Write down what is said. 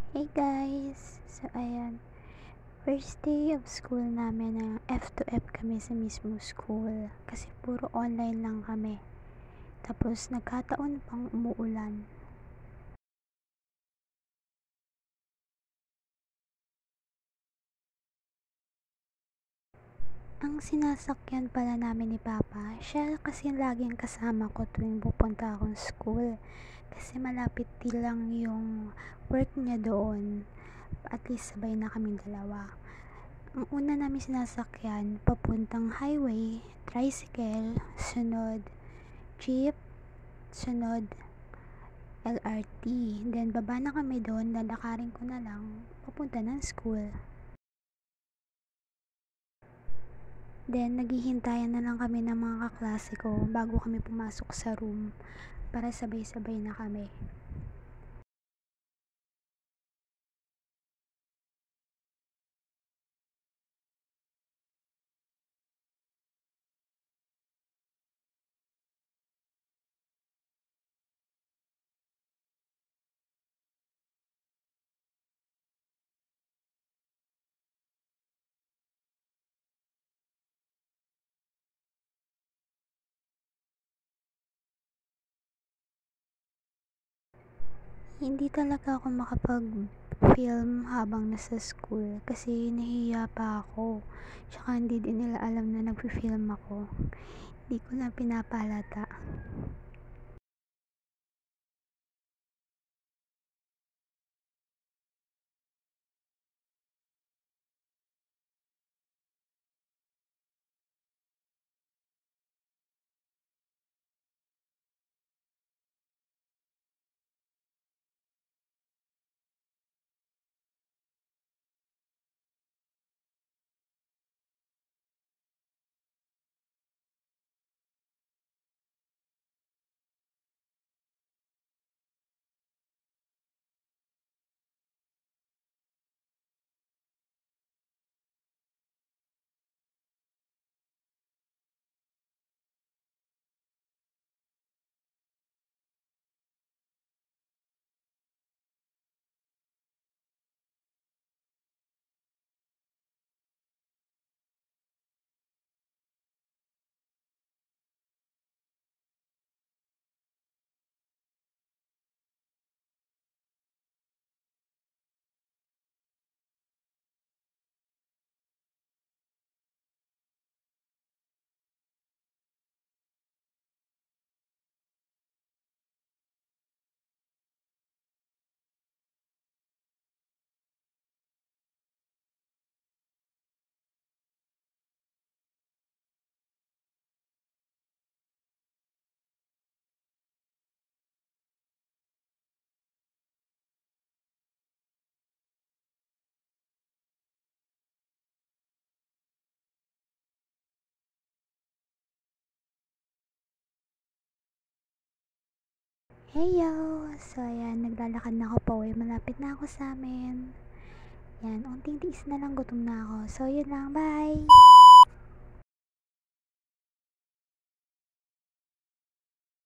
Hey guys! So ayan, first day of school namin na F to F kami sa mismo school kasi puro online lang kami. Tapos nagkataon pang umuulan. Ang sinasakyan pala namin ni Papa, siya kasi laging kasama ko tuwing pupunta akong school. Kasi malapit din lang yung work niya doon. At least sabay na kaming dalawa. Ang una namin sinasakyan, papuntang highway, tricycle, sunod, jeep, sunod, LRT. Then, baba na kami doon, lalakarin ko na lang, papunta ng school. Then, naghihintayan na lang kami ng mga kaklase ko bago kami pumasok sa room para sabay-sabay na kami. Hindi talaga ako makapag-film habang nasa school kasi nahihiya pa ako. Tsaka hindi din nila alam na nagfi-film ako. Hindi ko na pinapalata. Heyo! So, ayan, naglalakad na ako pauwi. Malapit na ako sa amin. Yan, unting tiis na lang, gutom na ako. So, yun lang. Bye!